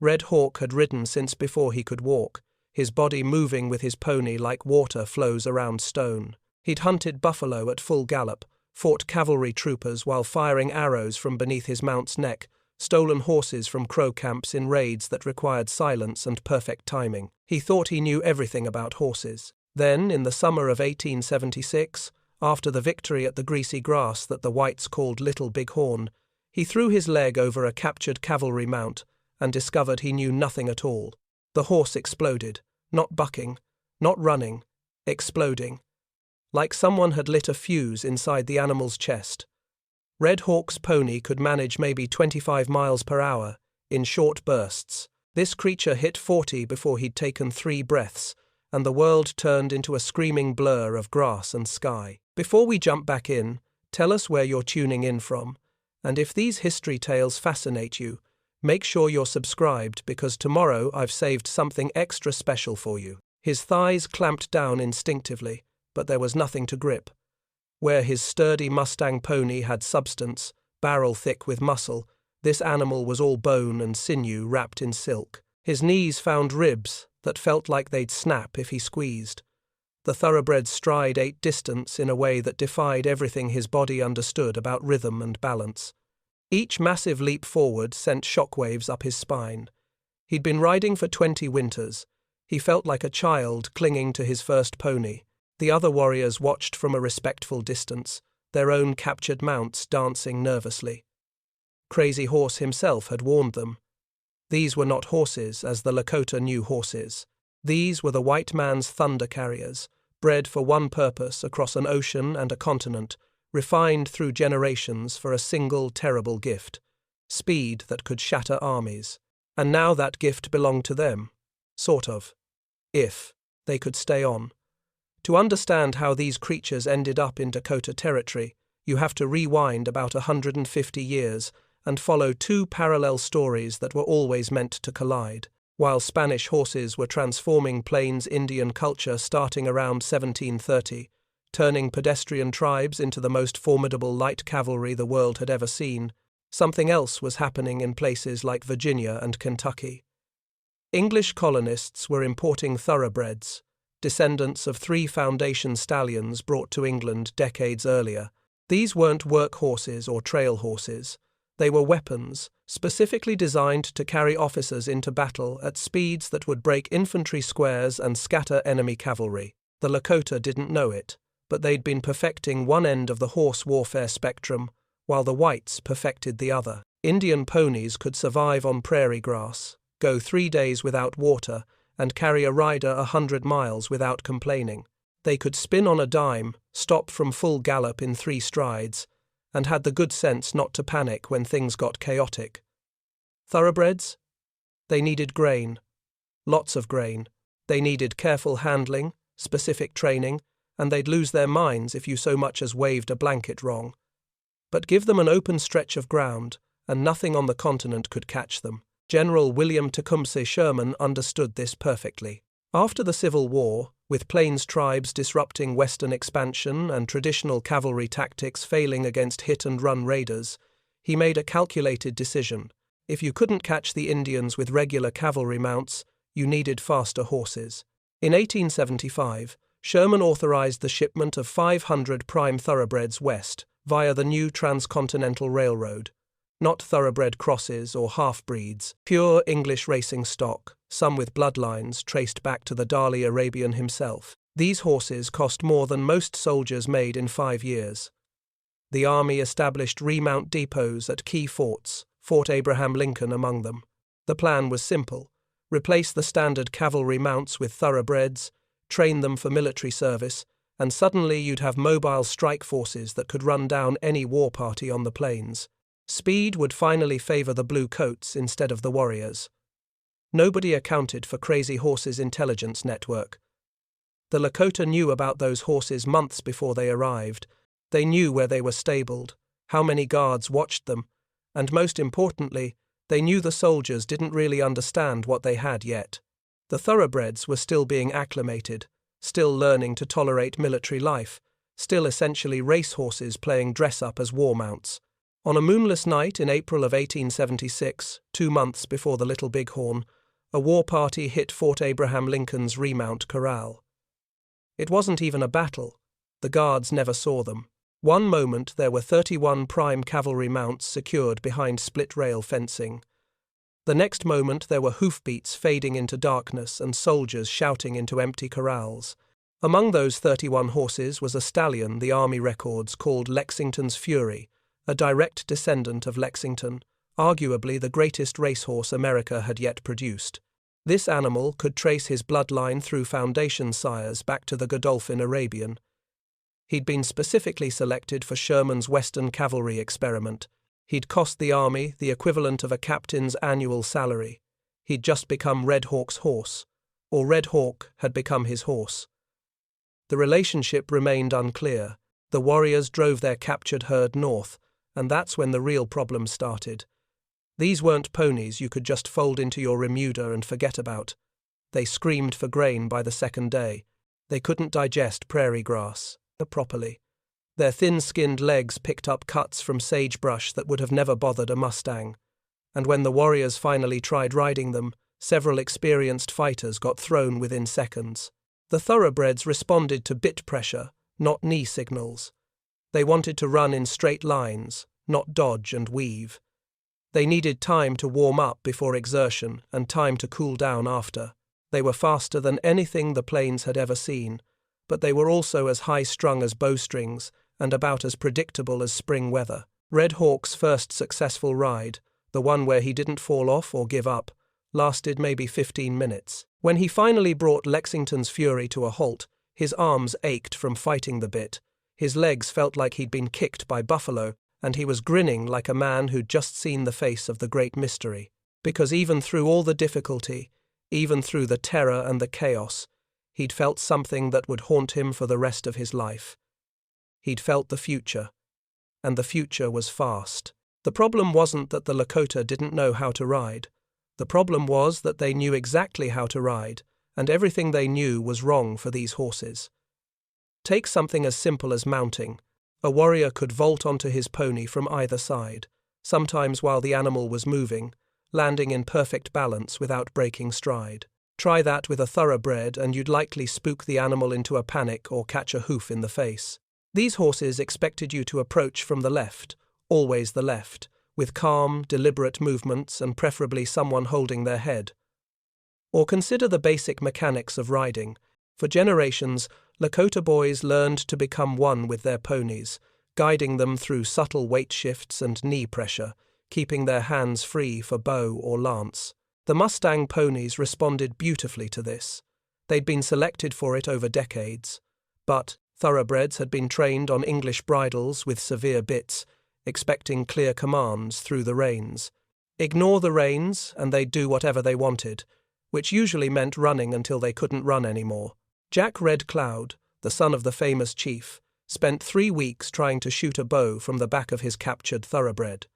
Red Hawk had ridden since before he could walk, his body moving with his pony like water flows around stone. He'd hunted buffalo at full gallop, fought cavalry troopers while firing arrows from beneath his mount's neck, stolen horses from crow camps in raids that required silence and perfect timing. He thought he knew everything about horses. Then, in the summer of 1876, after the victory at the Greasy Grass that the whites called Little Bighorn, he threw his leg over a captured cavalry mount and discovered he knew nothing at all. The horse exploded, not bucking, not running, exploding, like someone had lit a fuse inside the animal's chest. Red Hawk's pony could manage maybe 25 miles per hour, in short bursts. This creature hit 40 before he'd taken 3 breaths, and the world turned into a screaming blur of grass and sky. Before we jump back in, tell us where you're tuning in from, and if these history tales fascinate you, make sure you're subscribed because tomorrow I've saved something extra special for you. His thighs clamped down instinctively, but there was nothing to grip. Where his sturdy Mustang pony had substance, barrel thick with muscle, this animal was all bone and sinew wrapped in silk. His knees found ribs that felt like they'd snap if he squeezed. The thoroughbred's stride ate distance in a way that defied everything his body understood about rhythm and balance. Each massive leap forward sent shockwaves up his spine. He'd been riding for 20 winters. He felt like a child clinging to his first pony. The other warriors watched from a respectful distance, their own captured mounts dancing nervously. Crazy Horse himself had warned them. These were not horses as the Lakota knew horses. These were the white man's thunder carriers, bred for one purpose across an ocean and a continent, refined through generations for a single terrible gift, speed that could shatter armies. And now that gift belonged to them. Sort of. If they could stay on. To understand how these creatures ended up in Dakota Territory, you have to rewind about 150 years and follow 2 parallel stories that were always meant to collide. While Spanish horses were transforming Plains Indian culture starting around 1730, turning pedestrian tribes into the most formidable light cavalry the world had ever seen, something else was happening in places like Virginia and Kentucky. English colonists were importing thoroughbreds, descendants of 3 foundation stallions brought to England decades earlier. These weren't work horses or trail horses. They were weapons, specifically designed to carry officers into battle at speeds that would break infantry squares and scatter enemy cavalry. The Lakota didn't know it, but they'd been perfecting one end of the horse warfare spectrum, while the whites perfected the other. Indian ponies could survive on prairie grass, go 3 days without water, and carry a rider 100 miles without complaining. They could spin on a dime, stop from full gallop in 3 strides, and had the good sense not to panic when things got chaotic. Thoroughbreds? They needed grain. Lots of grain. They needed careful handling, specific training, and they'd lose their minds if you so much as waved a blanket wrong. But give them an open stretch of ground, and nothing on the continent could catch them. General William Tecumseh Sherman understood this perfectly. After the Civil War, with Plains tribes disrupting Western expansion and traditional cavalry tactics failing against hit-and-run raiders, he made a calculated decision. If you couldn't catch the Indians with regular cavalry mounts, you needed faster horses. In 1875, Sherman authorized the shipment of 500 prime thoroughbreds west via the new transcontinental railroad. Not thoroughbred crosses or half-breeds, pure English racing stock, some with bloodlines traced back to the Dali Arabian himself. These horses cost more than most soldiers made in 5 years. The army established remount depots at key forts, Fort Abraham Lincoln among them. The plan was simple: replace the standard cavalry mounts with thoroughbreds, train them for military service, and suddenly you'd have mobile strike forces that could run down any war party on the plains. Speed would finally favor the blue coats instead of the warriors. Nobody accounted for Crazy Horse's intelligence network. The Lakota knew about those horses months before they arrived. They knew where they were stabled, how many guards watched them, and most importantly, they knew the soldiers didn't really understand what they had yet. The thoroughbreds were still being acclimated, still learning to tolerate military life, still essentially race horses playing dress-up as war mounts. On a moonless night in April of 1876, 2 months before the Little Bighorn, a war party hit Fort Abraham Lincoln's Remount Corral. It wasn't even a battle. The guards never saw them. One moment there were 31 prime cavalry mounts secured behind split-rail fencing. The next moment there were hoofbeats fading into darkness and soldiers shouting into empty corrals. Among those 31 horses was a stallion the Army records called Lexington's Fury, a direct descendant of Lexington, arguably the greatest racehorse America had yet produced. This animal could trace his bloodline through foundation sires back to the Godolphin Arabian. He'd been specifically selected for Sherman's Western Cavalry experiment. He'd cost the Army the equivalent of a captain's annual salary. He'd just become Red Hawk's horse, or Red Hawk had become his horse. The relationship remained unclear. The warriors drove their captured herd north, and that's when the real problem started. These weren't ponies you could just fold into your remuda and forget about. They screamed for grain by the second day. They couldn't digest prairie grass properly. Their thin-skinned legs picked up cuts from sagebrush that would have never bothered a Mustang. And when the warriors finally tried riding them, several experienced fighters got thrown within seconds. The thoroughbreds responded to bit pressure, not knee signals. They wanted to run in straight lines, not dodge and weave. They needed time to warm up before exertion and time to cool down after. They were faster than anything the plains had ever seen, but they were also as high-strung as bowstrings and about as predictable as spring weather. Red Hawk's first successful ride, the one where he didn't fall off or give up, lasted maybe 15 minutes. When he finally brought Lexington's Fury to a halt, his arms ached from fighting the bit, his legs felt like he'd been kicked by buffalo, and he was grinning like a man who'd just seen the face of the great mystery. Because even through all the difficulty, even through the terror and the chaos, he'd felt something that would haunt him for the rest of his life. He'd felt the future, and the future was fast. The problem wasn't that the Lakota didn't know how to ride. The problem was that they knew exactly how to ride, and everything they knew was wrong for these horses. Take something as simple as mounting. A warrior could vault onto his pony from either side, sometimes while the animal was moving, landing in perfect balance without breaking stride. Try that with a thoroughbred and you'd likely spook the animal into a panic or catch a hoof in the face. These horses expected you to approach from the left, always the left, with calm, deliberate movements and preferably someone holding their head. Or consider the basic mechanics of riding. For generations, Lakota boys learned to become one with their ponies, guiding them through subtle weight shifts and knee pressure, keeping their hands free for bow or lance. The Mustang ponies responded beautifully to this. They'd been selected for it over decades. But thoroughbreds had been trained on English bridles with severe bits, expecting clear commands through the reins. Ignore the reins and they'd do whatever they wanted, which usually meant running until they couldn't run anymore. Jack Red Cloud, the son of the famous chief, spent 3 weeks trying to shoot a bow from the back of his captured thoroughbred.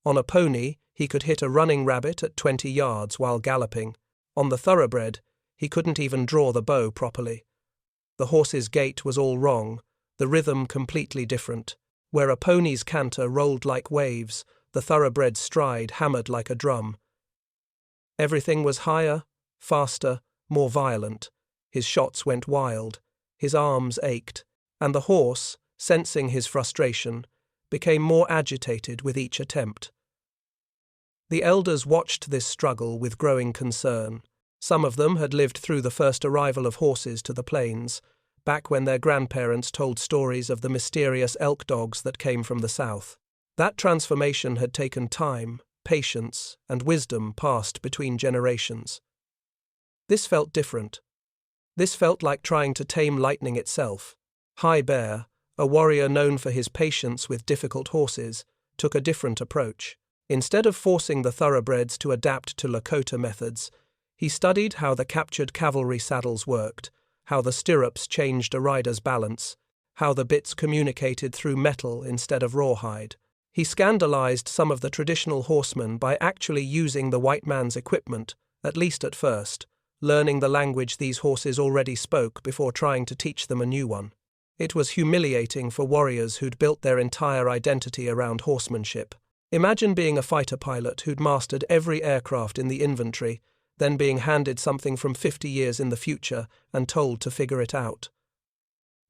On a pony, he could hit a running rabbit at 20 yards while galloping. On the thoroughbred, he couldn't even draw the bow properly. The horse's gait was all wrong, the rhythm completely different. Where a pony's canter rolled like waves, the thoroughbred's stride hammered like a drum. Everything was higher, faster, more violent. His shots went wild, his arms ached, and the horse, sensing his frustration, became more agitated with each attempt. The elders watched this struggle with growing concern. Some of them had lived through the first arrival of horses to the plains, back when their grandparents told stories of the mysterious elk dogs that came from the south. That transformation had taken time, patience, and wisdom passed between generations. This felt different. This felt like trying to tame lightning itself. High Bear, a warrior known for his patience with difficult horses, took a different approach. Instead of forcing the thoroughbreds to adapt to Lakota methods, he studied how the captured cavalry saddles worked, how the stirrups changed a rider's balance, how the bits communicated through metal instead of rawhide. He scandalized some of the traditional horsemen by actually using the white man's equipment, at least at first, learning the language these horses already spoke before trying to teach them a new one. It was humiliating for warriors who'd built their entire identity around horsemanship. Imagine being a fighter pilot who'd mastered every aircraft in the inventory, then being handed something from 50 years in the future and told to figure it out.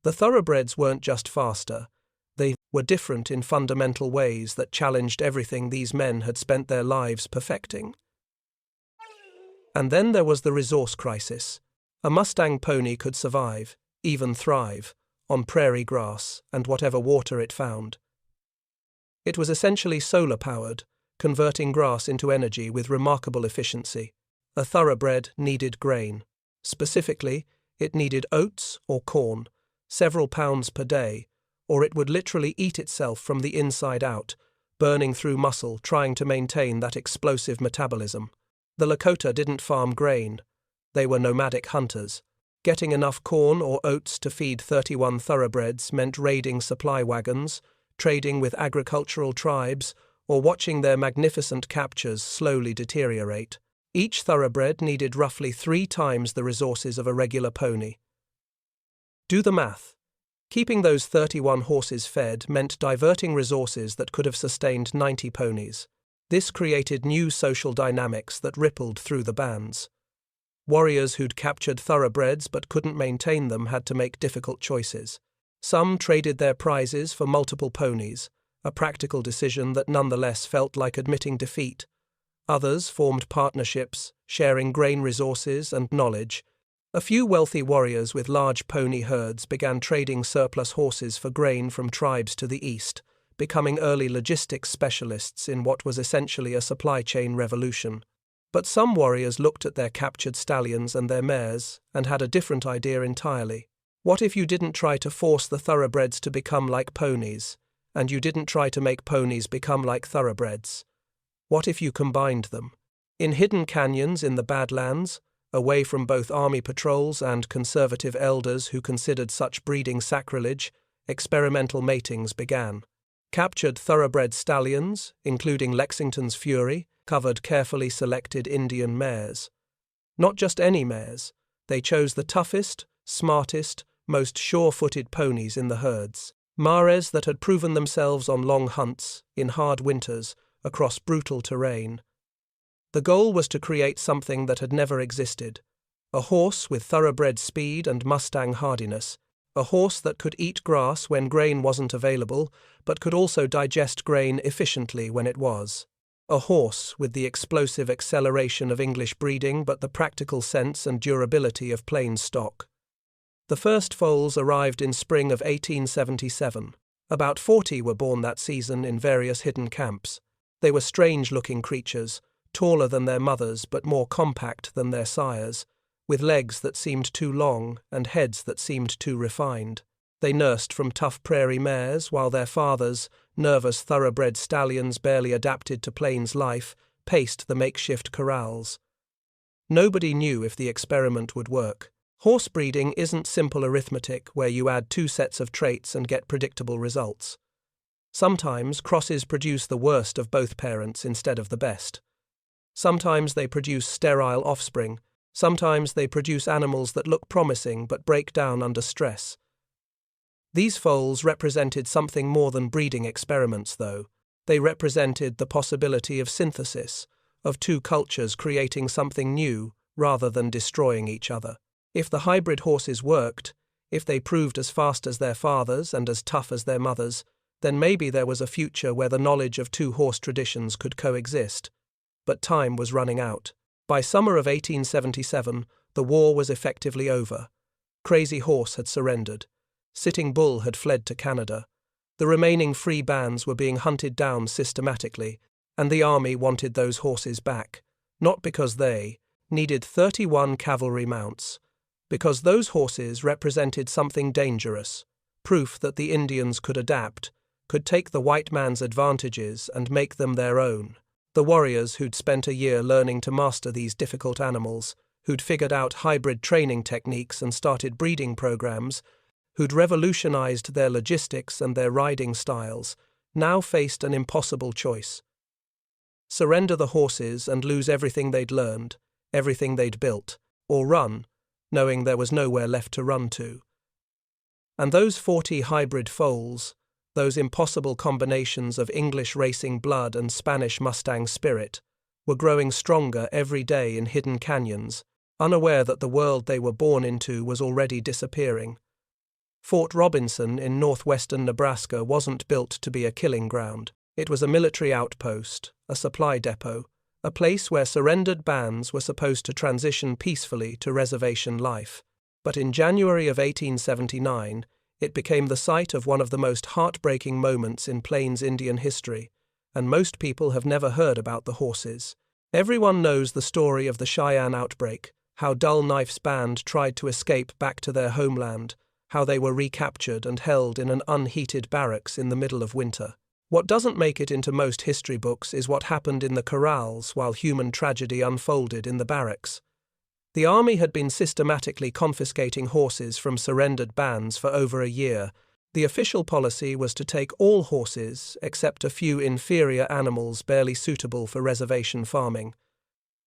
The thoroughbreds weren't just faster. They were different in fundamental ways that challenged everything these men had spent their lives perfecting. And then there was the resource crisis. A Mustang pony could survive, even thrive, on prairie grass and whatever water it found. It was essentially solar-powered, converting grass into energy with remarkable efficiency. A thoroughbred needed grain. Specifically, it needed oats or corn, several pounds per day, or it would literally eat itself from the inside out, burning through muscle trying to maintain that explosive metabolism. The Lakota didn't farm grain. They were nomadic hunters. Getting enough corn or oats to feed 31 thoroughbreds meant raiding supply wagons, trading with agricultural tribes, or watching their magnificent captures slowly deteriorate. Each thoroughbred needed roughly 3 times the resources of a regular pony. Do the math. Keeping those 31 horses fed meant diverting resources that could have sustained 90 ponies. This created new social dynamics that rippled through the bands. Warriors who'd captured thoroughbreds but couldn't maintain them had to make difficult choices. Some traded their prizes for multiple ponies, a practical decision that nonetheless felt like admitting defeat. Others formed partnerships, sharing grain resources and knowledge. A few wealthy warriors with large pony herds began trading surplus horses for grain from tribes to the east, becoming early logistics specialists in what was essentially a supply chain revolution. But some warriors looked at their captured stallions and their mares and had a different idea entirely. What if you didn't try to force the thoroughbreds to become like ponies, and you didn't try to make ponies become like thoroughbreds? What if you combined them? In hidden canyons in the Badlands, away from both army patrols and conservative elders who considered such breeding sacrilege, experimental matings began. Captured thoroughbred stallions, including Lexington's Fury, covered carefully selected Indian mares. Not just any mares, they chose the toughest, smartest, most sure-footed ponies in the herds. Mares that had proven themselves on long hunts, in hard winters, across brutal terrain. The goal was to create something that had never existed. A horse with thoroughbred speed and Mustang hardiness. A horse that could eat grass when grain wasn't available, but could also digest grain efficiently when it was. A horse with the explosive acceleration of English breeding but the practical sense and durability of plain stock. The first foals arrived in spring of 1877. About 40 were born that season in various hidden camps. They were strange-looking creatures, taller than their mothers but more compact than their sires, with legs that seemed too long and heads that seemed too refined. They nursed from tough prairie mares, while their fathers, nervous thoroughbred stallions barely adapted to plains life, paced the makeshift corrals. Nobody knew if the experiment would work. Horse breeding isn't simple arithmetic where you add 2 sets of traits and get predictable results. Sometimes crosses produce the worst of both parents instead of the best. Sometimes they produce sterile offspring. Sometimes they produce animals that look promising but break down under stress. These foals represented something more than breeding experiments, though. They represented the possibility of synthesis, of 2 cultures creating something new rather than destroying each other. If the hybrid horses worked, if they proved as fast as their fathers and as tough as their mothers, then maybe there was a future where the knowledge of 2 horse traditions could coexist. But time was running out. By summer of 1877, the war was effectively over. Crazy Horse had surrendered. Sitting Bull had fled to Canada. The remaining free bands were being hunted down systematically, and the army wanted those horses back, not because they needed 31 cavalry mounts, because those horses represented something dangerous, proof that the Indians could adapt, could take the white man's advantages and make them their own. The warriors who'd spent a year learning to master these difficult animals, who'd figured out hybrid training techniques and started breeding programs, who'd revolutionized their logistics and their riding styles, now faced an impossible choice. Surrender the horses and lose everything they'd learned, everything they'd built, or run, knowing there was nowhere left to run to. And those 40 hybrid foals, those impossible combinations of English racing blood and Spanish Mustang spirit, were growing stronger every day in hidden canyons, unaware that the world they were born into was already disappearing. Fort Robinson in northwestern Nebraska wasn't built to be a killing ground. It was a military outpost, a supply depot, a place where surrendered bands were supposed to transition peacefully to reservation life. But in January of 1879, it became the site of one of the most heartbreaking moments in Plains Indian history, and most people have never heard about the horses. Everyone knows the story of the Cheyenne outbreak, how Dull Knife's band tried to escape back to their homeland, how they were recaptured and held in an unheated barracks in the middle of winter. What doesn't make it into most history books is what happened in the corrals while human tragedy unfolded in the barracks. The army had been systematically confiscating horses from surrendered bands for over a year. The official policy was to take all horses, except a few inferior animals barely suitable for reservation farming.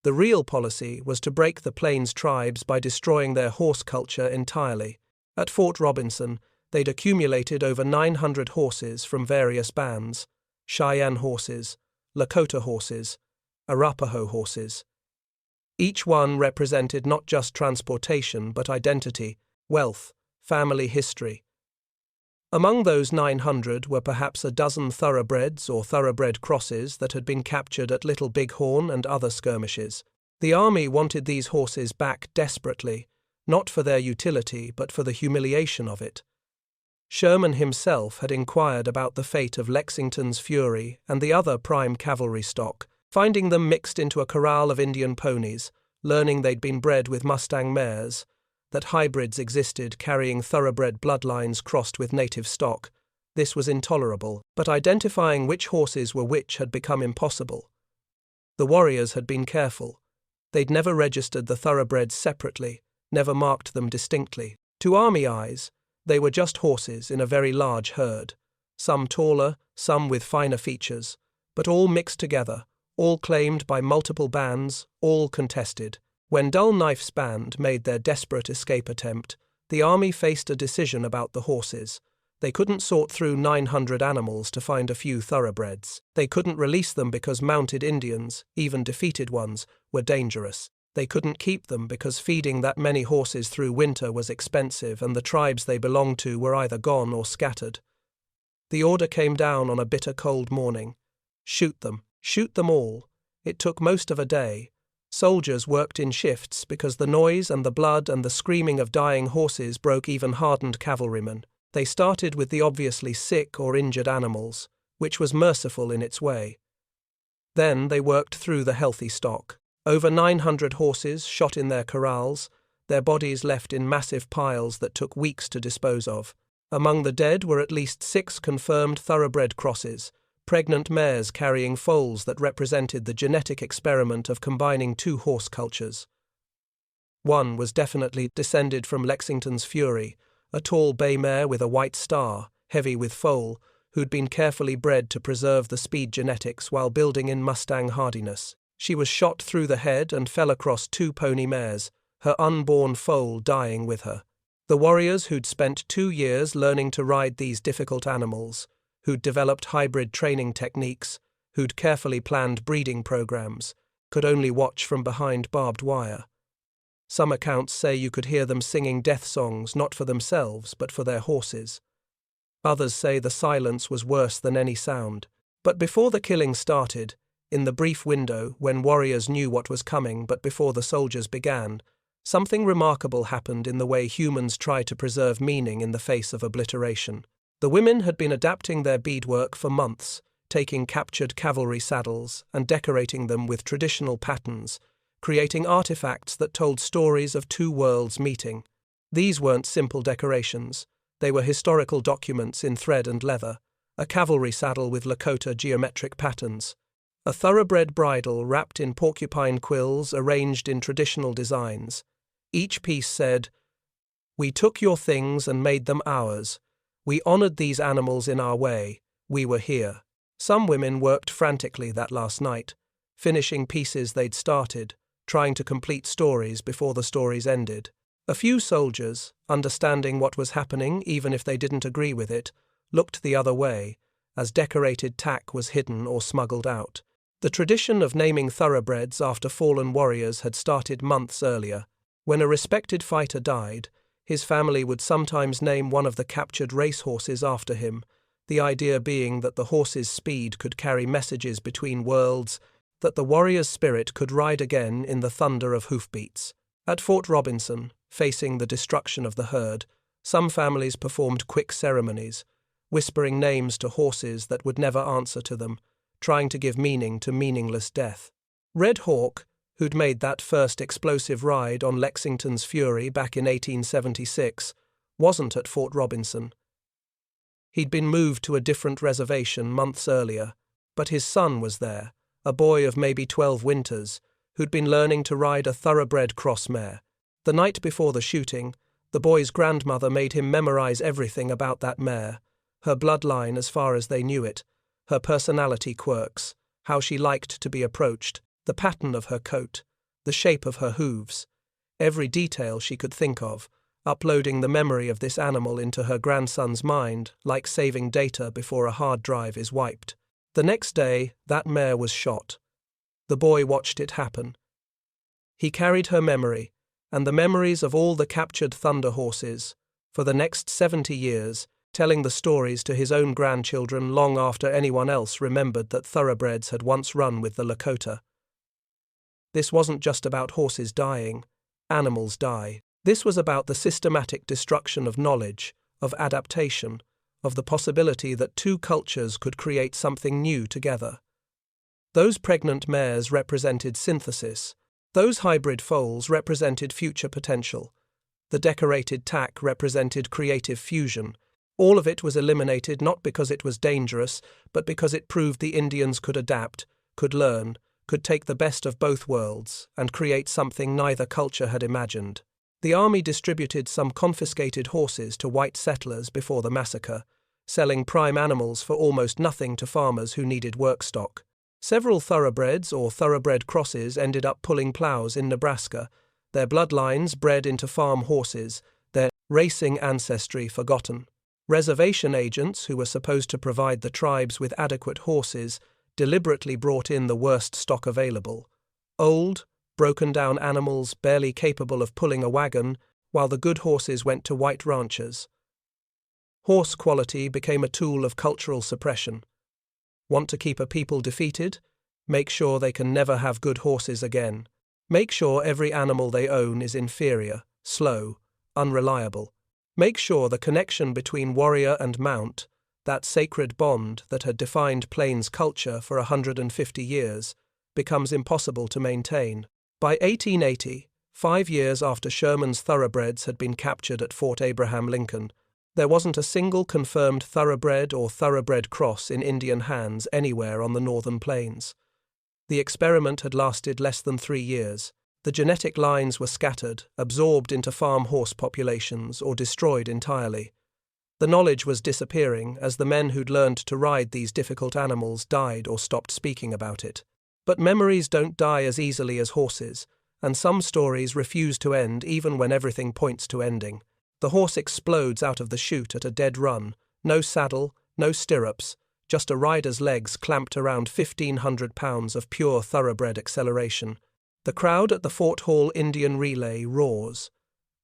The real policy was to break the Plains tribes by destroying their horse culture entirely. At Fort Robinson, they'd accumulated over 900 horses from various bands: Cheyenne horses, Lakota horses, Arapaho horses. Each one represented not just transportation but identity, wealth, family history. Among those 900 were perhaps a dozen thoroughbreds or thoroughbred crosses that had been captured at Little Bighorn and other skirmishes. The army wanted these horses back desperately, not for their utility but for the humiliation of it. Sherman himself had inquired about the fate of Lexington's Fury and the other prime cavalry stock, finding them mixed into a corral of Indian ponies, learning they'd been bred with Mustang mares, that hybrids existed carrying thoroughbred bloodlines crossed with native stock. This was intolerable, but identifying which horses were which had become impossible. The warriors had been careful. They'd never registered the thoroughbreds separately, never marked them distinctly. To army eyes, they were just horses in a very large herd, some taller, some with finer features, but all mixed together, all claimed by multiple bands, all contested. When Dull Knife's band made their desperate escape attempt, the army faced a decision about the horses. They couldn't sort through 900 animals to find a few thoroughbreds. They couldn't release them because mounted Indians, even defeated ones, were dangerous. They couldn't keep them because feeding that many horses through winter was expensive and the tribes they belonged to were either gone or scattered. The order came down on a bitter cold morning. Shoot them all. It took most of a day. Soldiers worked in shifts because the noise and the blood and the screaming of dying horses broke even hardened cavalrymen. They started with the obviously sick or injured animals, which was merciful in its way. Then they worked through the healthy stock. Over 900 horses shot in their corrals, their bodies left in massive piles that took weeks to dispose of. Among the dead were at least 6 confirmed thoroughbred crosses, pregnant mares carrying foals that represented the genetic experiment of combining 2 horse cultures. One was definitely descended from Lexington's Fury, a tall bay mare with a white star, heavy with foal, who'd been carefully bred to preserve the speed genetics while building in Mustang hardiness. She was shot through the head and fell across 2 pony mares, her unborn foal dying with her. The warriors who'd spent 2 years learning to ride these difficult animals, who'd developed hybrid training techniques, who'd carefully planned breeding programs, could only watch from behind barbed wire. Some accounts say you could hear them singing death songs not for themselves but for their horses. Others say the silence was worse than any sound. But before the killing started, in the brief window when warriors knew what was coming but before the soldiers began, something remarkable happened in the way humans try to preserve meaning in the face of obliteration. The women had been adapting their beadwork for months, taking captured cavalry saddles and decorating them with traditional patterns, creating artifacts that told stories of 2 worlds meeting. These weren't simple decorations. They were historical documents in thread and leather, a cavalry saddle with Lakota geometric patterns, a thoroughbred bridle wrapped in porcupine quills arranged in traditional designs. Each piece said, "We took your things and made them ours. We honored these animals in our way. We were here." Some women worked frantically that last night, finishing pieces they'd started, trying to complete stories before the stories ended. A few soldiers, understanding what was happening even if they didn't agree with it, looked the other way, as decorated tack was hidden or smuggled out. The tradition of naming thoroughbreds after fallen warriors had started months earlier. When a respected fighter died, his family would sometimes name one of the captured racehorses after him, the idea being that the horse's speed could carry messages between worlds, that the warrior's spirit could ride again in the thunder of hoofbeats. At Fort Robinson, facing the destruction of the herd, some families performed quick ceremonies, whispering names to horses that would never answer to them, trying to give meaning to meaningless death. Red Hawk, who'd made that first explosive ride on Lexington's Fury back in 1876, wasn't at Fort Robinson. He'd been moved to a different reservation months earlier, but his son was there, a boy of maybe 12 winters, who'd been learning to ride a thoroughbred cross mare. The night before the shooting, the boy's grandmother made him memorize everything about that mare, her bloodline as far as they knew it, her personality quirks, how she liked to be approached, the pattern of her coat, the shape of her hooves, every detail she could think of, uploading the memory of this animal into her grandson's mind like saving data before a hard drive is wiped. The next day, that mare was shot. The boy watched it happen. He carried her memory, and the memories of all the captured thunder horses, for the next 70 years, telling the stories to his own grandchildren long after anyone else remembered that thoroughbreds had once run with the Lakota. This wasn't just about horses dying. Animals die. This was about the systematic destruction of knowledge, of adaptation, of the possibility that two cultures could create something new together. Those pregnant mares represented synthesis. Those hybrid foals represented future potential. The decorated tack represented creative fusion. All of it was eliminated not because it was dangerous, but because it proved the Indians could adapt, could learn, could take the best of both worlds, and create something neither culture had imagined. The army distributed some confiscated horses to white settlers before the massacre, selling prime animals for almost nothing to farmers who needed work stock. Several thoroughbreds or thoroughbred crosses ended up pulling plows in Nebraska, their bloodlines bred into farm horses, their racing ancestry forgotten. Reservation agents, who were supposed to provide the tribes with adequate horses, deliberately brought in the worst stock available. Old, broken-down animals barely capable of pulling a wagon, while the good horses went to white ranchers. Horse quality became a tool of cultural suppression. Want to keep a people defeated? Make sure they can never have good horses again. Make sure every animal they own is inferior, slow, unreliable. Make sure the connection between warrior and mount, that sacred bond that had defined Plains culture for 150 years, becomes impossible to maintain. By 1880, 5 years after Sherman's thoroughbreds had been captured at Fort Abraham Lincoln, there wasn't a single confirmed thoroughbred or thoroughbred cross in Indian hands anywhere on the northern plains. The experiment had lasted less than 3 years. The genetic lines were scattered, absorbed into farm horse populations, or destroyed entirely. The knowledge was disappearing as the men who'd learned to ride these difficult animals died or stopped speaking about it. But memories don't die as easily as horses, and some stories refuse to end even when everything points to ending. The horse explodes out of the chute at a dead run, no saddle, no stirrups, just a rider's legs clamped around 1,500 pounds of pure thoroughbred acceleration. The crowd at the Fort Hall Indian Relay roars.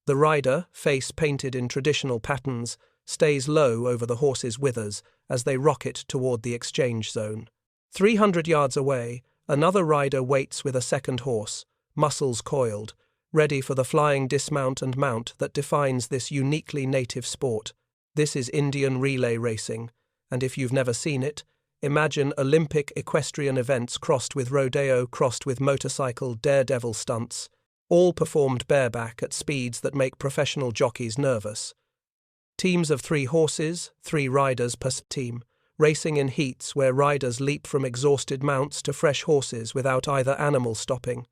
The rider, face painted in traditional patterns, stays low over the horse's withers as they rocket toward the exchange zone. 300 yards away, another rider waits with a second horse, muscles coiled, ready for the flying dismount and mount that defines this uniquely native sport. This is Indian relay racing, and if you've never seen it, imagine Olympic equestrian events crossed with rodeo, crossed with motorcycle daredevil stunts, all performed bareback at speeds that make professional jockeys nervous. Teams of 3 horses, 3 riders per team, racing in heats where riders leap from exhausted mounts to fresh horses without either animal stopping.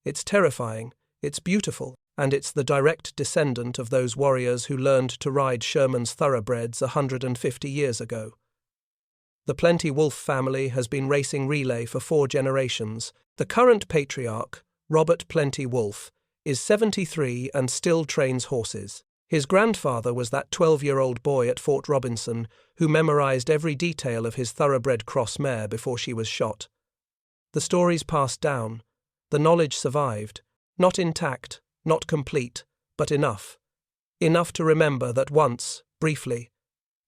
It's terrifying, it's beautiful, and it's the direct descendant of those warriors who learned to ride Sherman's thoroughbreds 150 years ago. The Plenty Wolf family has been racing relay for 4 generations. The current patriarch, Robert Plenty Wolf, is 73 and still trains horses. His grandfather was that 12-year-old boy at Fort Robinson who memorized every detail of his thoroughbred cross mare before she was shot. The stories passed down. The knowledge survived. Not intact, not complete, but enough. Enough to remember that once, briefly,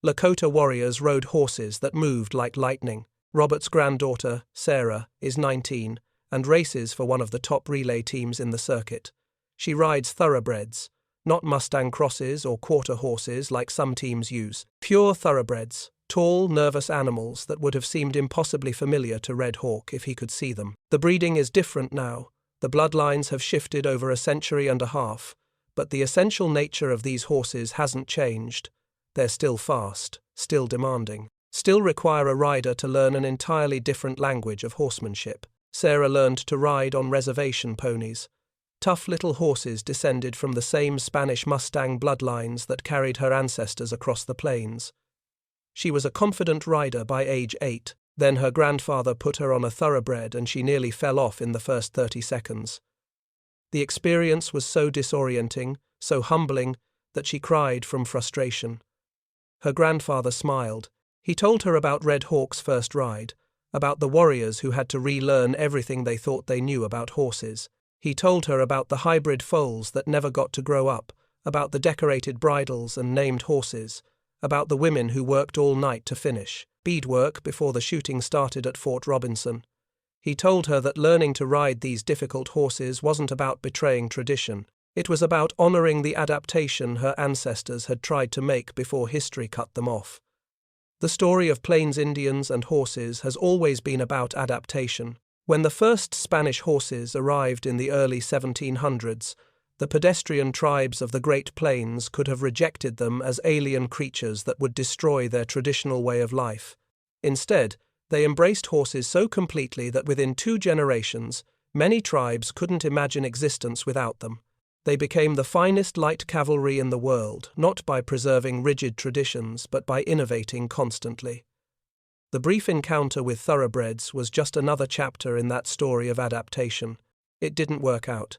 Lakota warriors rode horses that moved like lightning. Robert's granddaughter, Sarah, is 19 and races for one of the top relay teams in the circuit. She rides thoroughbreds, not Mustang crosses or quarter horses like some teams use. Pure thoroughbreds, tall, nervous animals that would have seemed impossibly familiar to Red Hawk if he could see them. The breeding is different now. The bloodlines have shifted over a century and a half, but the essential nature of these horses hasn't changed. They're still fast, still demanding, still require a rider to learn an entirely different language of horsemanship. Sarah learned to ride on reservation ponies, tough little horses descended from the same Spanish Mustang bloodlines that carried her ancestors across the plains. She was a confident rider by age 8. Then her grandfather put her on a thoroughbred and she nearly fell off in the first 30 seconds. The experience was so disorienting, so humbling, that she cried from frustration. Her grandfather smiled. He told her about Red Hawk's first ride, about the warriors who had to relearn everything they thought they knew about horses. He told her about the hybrid foals that never got to grow up, about the decorated bridles and named horses, about the women who worked all night to finish beadwork before the shooting started at Fort Robinson. He told her that learning to ride these difficult horses wasn't about betraying tradition. It was about honoring the adaptation her ancestors had tried to make before history cut them off. The story of Plains Indians and horses has always been about adaptation. When the first Spanish horses arrived in the early 1700s, the pedestrian tribes of the Great Plains could have rejected them as alien creatures that would destroy their traditional way of life. Instead, they embraced horses so completely that within 2 generations, many tribes couldn't imagine existence without them. They became the finest light cavalry in the world, not by preserving rigid traditions, but by innovating constantly. The brief encounter with thoroughbreds was just another chapter in that story of adaptation. It didn't work out.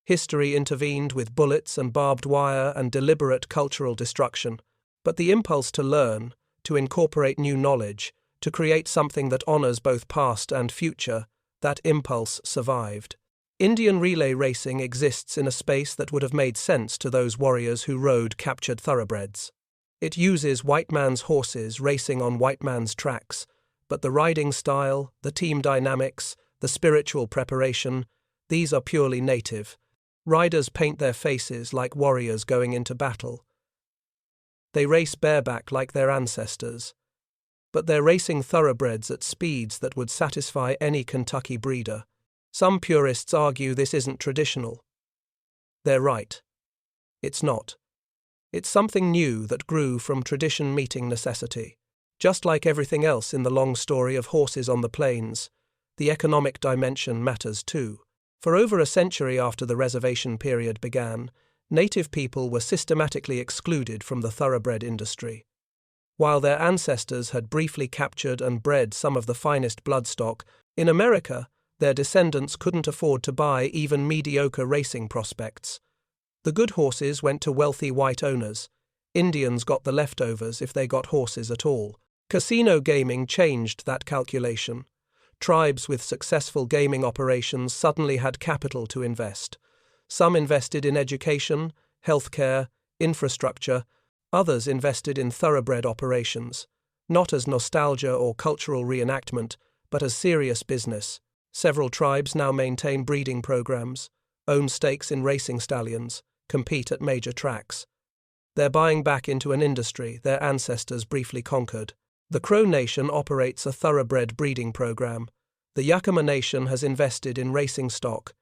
History intervened with bullets and barbed wire and deliberate cultural destruction, but the impulse to learn, to incorporate new knowledge, to create something that honors both past and future, that impulse survived. Indian relay racing exists in a space that would have made sense to those warriors who rode captured thoroughbreds. It uses white man's horses racing on white man's tracks, but the riding style, the team dynamics, the spiritual preparation, these are purely native. Riders paint their faces like warriors going into battle. They race bareback like their ancestors, but they're racing thoroughbreds at speeds that would satisfy any Kentucky breeder. Some purists argue this isn't traditional. They're right. It's not. It's something new that grew from tradition meeting necessity. Just like everything else in the long story of horses on the plains, the economic dimension matters too. For over a century after the reservation period began, native people were systematically excluded from the thoroughbred industry. While their ancestors had briefly captured and bred some of the finest bloodstock, in America, their descendants couldn't afford to buy even mediocre racing prospects. The good horses went to wealthy white owners. Indians got the leftovers if they got horses at all. Casino gaming changed that calculation. Tribes with successful gaming operations suddenly had capital to invest. Some invested in education, healthcare, infrastructure. Others invested in thoroughbred operations, not as nostalgia or cultural reenactment, but as serious business. Several tribes now maintain breeding programs, own stakes in racing stallions, compete at major tracks. They're buying back into an industry their ancestors briefly conquered. The Crow Nation operates a thoroughbred breeding program. The Yakama Nation has invested in racing stock.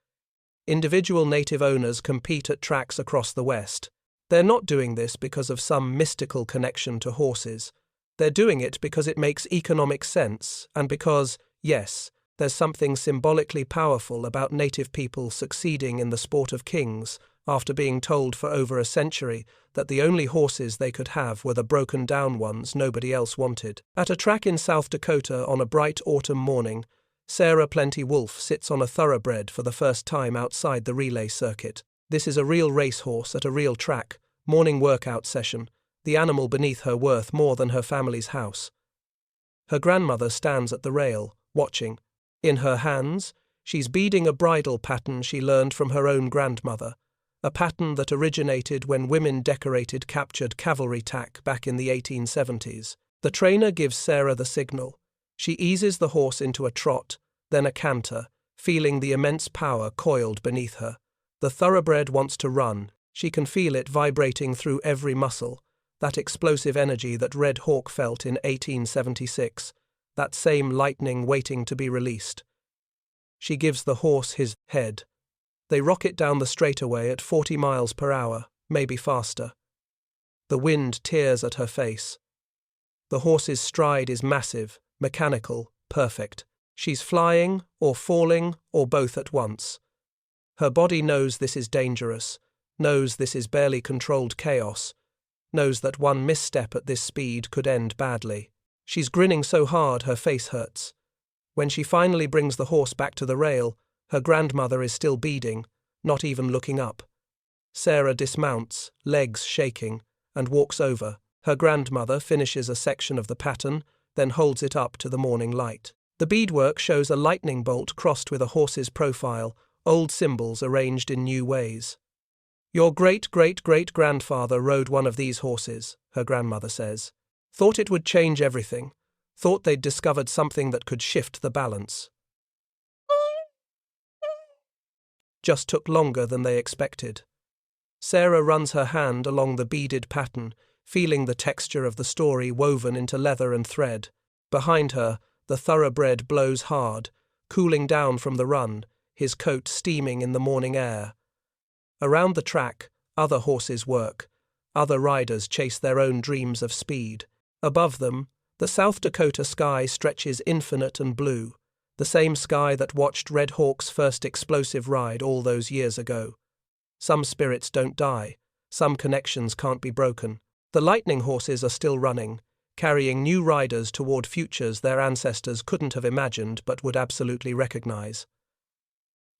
Individual native owners compete at tracks across the West. They're not doing this because of some mystical connection to horses. They're doing it because it makes economic sense and because, yes, there's something symbolically powerful about native people succeeding in the sport of kings after being told for over a century that the only horses they could have were the broken-down ones nobody else wanted. At a track in South Dakota on a bright autumn morning, Sarah Plenty Wolf sits on a thoroughbred for the first time outside the relay circuit. This is a real racehorse at a real track, morning workout session, the animal beneath her worth more than her family's house. Her grandmother stands at the rail, watching. In her hands, she's beading a bridle pattern she learned from her own grandmother, a pattern that originated when women decorated captured cavalry tack back in the 1870s. The trainer gives Sarah the signal. She eases the horse into a trot, then a canter, feeling the immense power coiled beneath her. The thoroughbred wants to run. She can feel it vibrating through every muscle, that explosive energy that Red Hawk felt in 1876, that same lightning waiting to be released. She gives the horse his head. They rocket down the straightaway at 40 miles per hour, maybe faster. The wind tears at her face. The horse's stride is massive, mechanical, perfect. She's flying, or falling, or both at once. Her body knows this is dangerous, knows this is barely controlled chaos, knows that one misstep at this speed could end badly. She's grinning so hard her face hurts. When she finally brings the horse back to the rail, her grandmother is still beading, not even looking up. Sarah dismounts, legs shaking, and walks over. Her grandmother finishes a section of the pattern, then holds it up to the morning light. The beadwork shows a lightning bolt crossed with a horse's profile, old symbols arranged in new ways. "Your great-great-great-grandfather rode one of these horses," her grandmother says. "Thought it would change everything. Thought they'd discovered something that could shift the balance. Just took longer than they expected." Sarah runs her hand along the beaded pattern, feeling the texture of the story woven into leather and thread. Behind her, the thoroughbred blows hard, cooling down from the run, his coat steaming in the morning air. Around the track, other horses work. Other riders chase their own dreams of speed. Above them, the South Dakota sky stretches infinite and blue, the same sky that watched Red Hawk's first explosive ride all those years ago. Some spirits don't die. Some connections can't be broken. The lightning horses are still running, carrying new riders toward futures their ancestors couldn't have imagined but would absolutely recognize.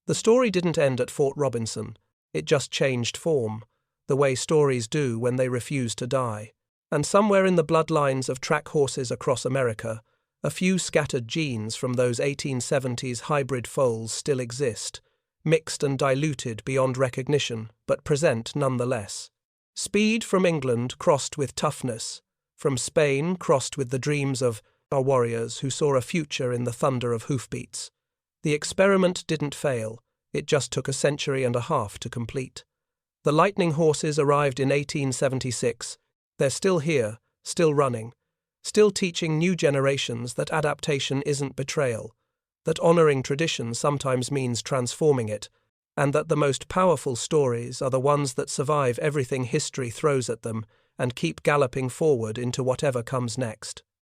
The story didn't end at Fort Robinson. It just changed form, the way stories do when they refuse to die. And somewhere in the bloodlines of track horses across America, a few scattered genes from those 1870s hybrid foals still exist, mixed and diluted beyond recognition, but present nonetheless. Speed from England crossed with toughness, from Spain crossed with the dreams of our warriors who saw a future in the thunder of hoofbeats. The experiment didn't fail, it just took a century and a half to complete. The lightning horses arrived in 1876. They're still here, still running, still teaching new generations that adaptation isn't betrayal, that honoring tradition sometimes means transforming it, and that the most powerful stories are the ones that survive everything history throws at them and keep galloping forward into whatever comes next.